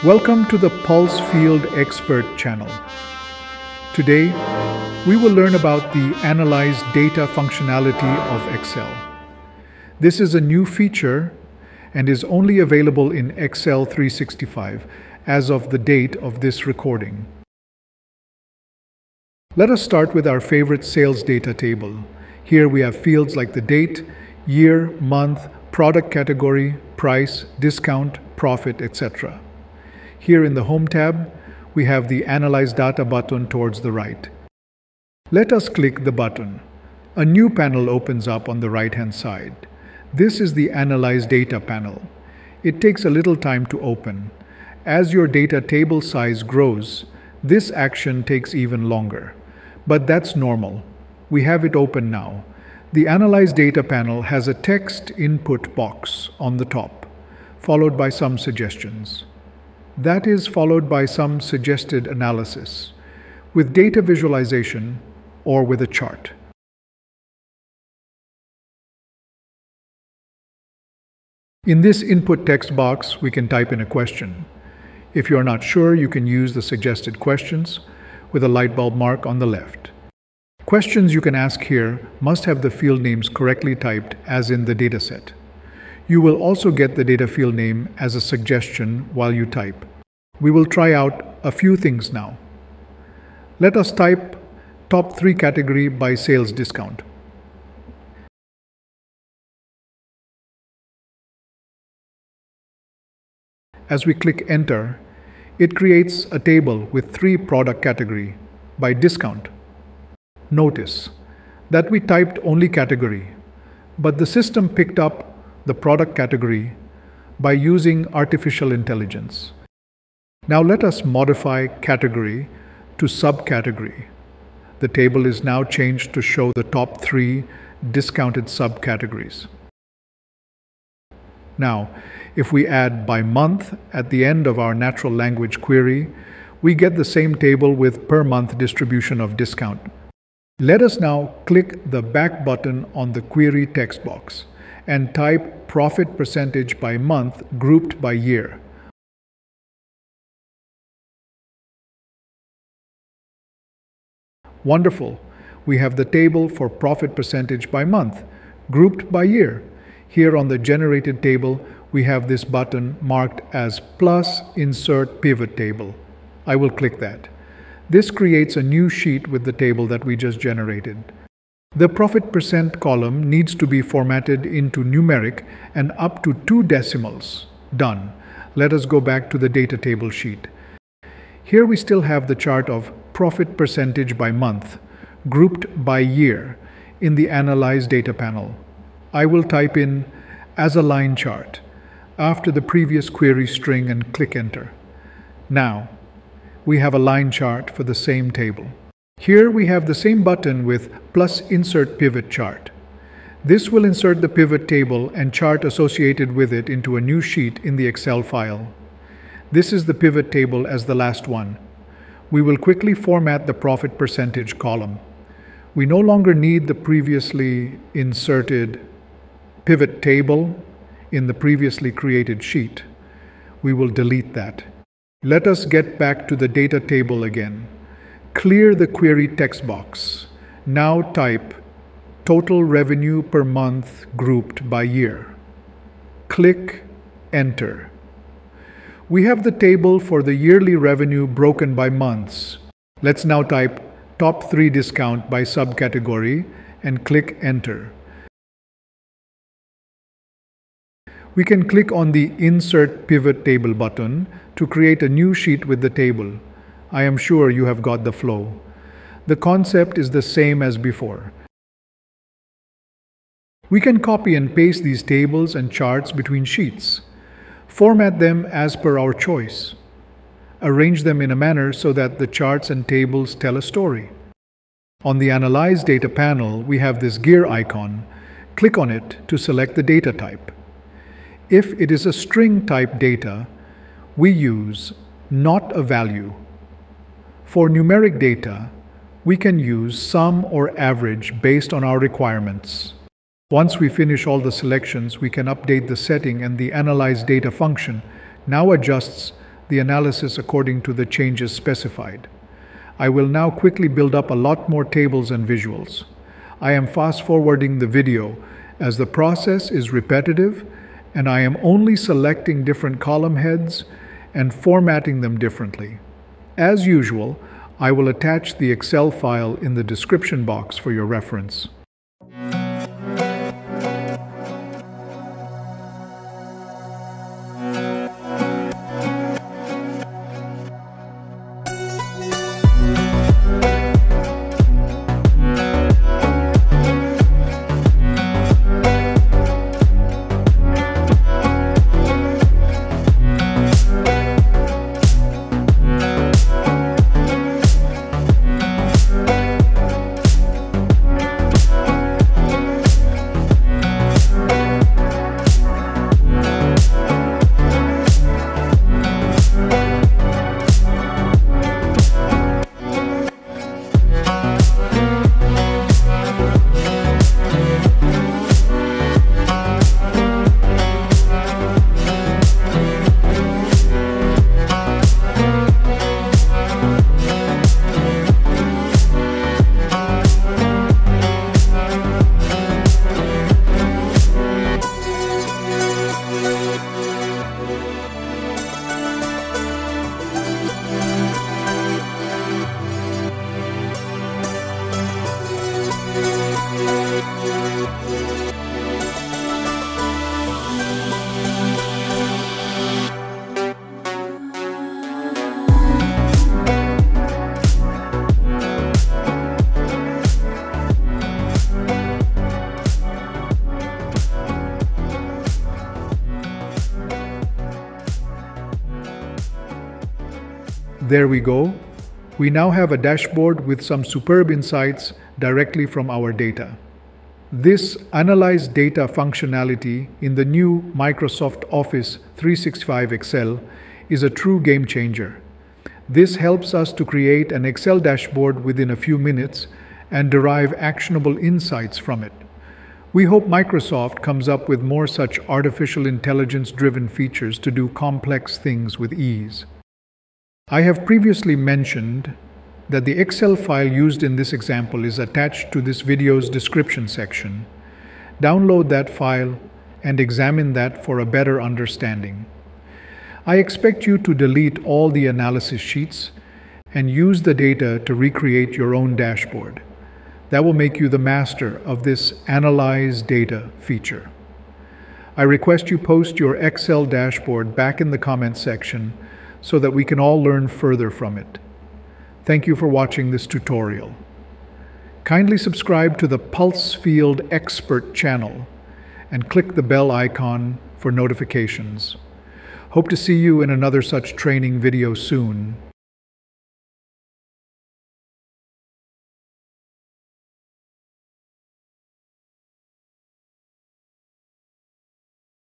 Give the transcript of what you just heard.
Welcome to the Pulse Field Expert channel. Today, we will learn about the Analyze Data functionality of Excel. This is a new feature and is only available in Excel 365 as of the date of this recording. Let us start with our favorite sales data table. Here we have fields like the date, year, month, product category, price, discount, profit, etc. Here in the Home tab, we have the Analyze Data button towards the right. Let us click the button. A new panel opens up on the right-hand side. This is the Analyze Data panel. It takes a little time to open. As your data table size grows, this action takes even longer. But that's normal. We have it open now. The Analyze Data panel has a text input box on the top, followed by some suggestions. That is followed by some suggested analysis, with data visualization or with a chart. In this input text box, we can type in a question. If you are not sure, you can use the suggested questions with a light bulb mark on the left. Questions you can ask here must have the field names correctly typed as in the dataset. You will also get the data field name as a suggestion while you type. We will try out a few things now. Let us type top 3 category by sales discount. As we click enter, it creates a table with 3 product category by discount. Notice that we typed only category, but the system picked up the product category by using artificial intelligence. Now let us modify category to subcategory. The table is now changed to show the top 3 discounted subcategories. Now, if we add by month at the end of our natural language query, we get the same table with per month distribution of discount. Let us now click the back button on the query text box and type profit percentage by month grouped by year. Wonderful! We have the table for profit percentage by month, grouped by year. Here on the generated table, we have this button marked as plus insert pivot table. I will click that. This creates a new sheet with the table that we just generated. The profit percent column needs to be formatted into numeric and up to 2 decimals. Done. Let us go back to the data table sheet. Here we still have the chart of profit percentage by month, grouped by year, in the Analyze Data panel. I will type in as a line chart after the previous query string and click enter. Now, we have a line chart for the same table. Here we have the same button with plus insert pivot chart. This will insert the pivot table and chart associated with it into a new sheet in the Excel file. This is the pivot table as the last one. We will quickly format the profit percentage column. We no longer need the previously inserted pivot table in the previously created sheet. We will delete that. Let us get back to the data table again. Clear the query text box. Now type total revenue per month grouped by year. Click enter. We have the table for the yearly revenue broken by months. Let's now type top 3 discount by subcategory and click enter. We can click on the Insert Pivot Table button to create a new sheet with the table. I am sure you have got the flow. The concept is the same as before. We can copy and paste these tables and charts between sheets. Format them as per our choice. Arrange them in a manner so that the charts and tables tell a story. On the Analyze Data panel, we have this gear icon. Click on it to select the data type. If it is a string type data, we use not a value. For numeric data, we can use sum or average based on our requirements. Once we finish all the selections, we can update the setting, and the Analyze Data function now adjusts the analysis according to the changes specified. I will now quickly build up a lot more tables and visuals. I am fast-forwarding the video as the process is repetitive, and I am only selecting different column heads and formatting them differently. As usual, I will attach the Excel file in the description box for your reference. There we go. We now have a dashboard with some superb insights directly from our data. This Analyze Data functionality in the new Microsoft Office 365 Excel is a true game changer. This helps us to create an Excel dashboard within a few minutes and derive actionable insights from it. We hope Microsoft comes up with more such artificial intelligence-driven features to do complex things with ease. I have previously mentioned that the Excel file used in this example is attached to this video's description section. Download that file and examine that for a better understanding. I expect you to delete all the analysis sheets and use the data to recreate your own dashboard. That will make you the master of this Analyze Data feature. I request you post your Excel dashboard back in the comments section so that we can all learn further from it. Thank you for watching this tutorial. Kindly subscribe to the Pulse Field Expert channel and click the bell icon for notifications. Hope to see you in another such training video soon.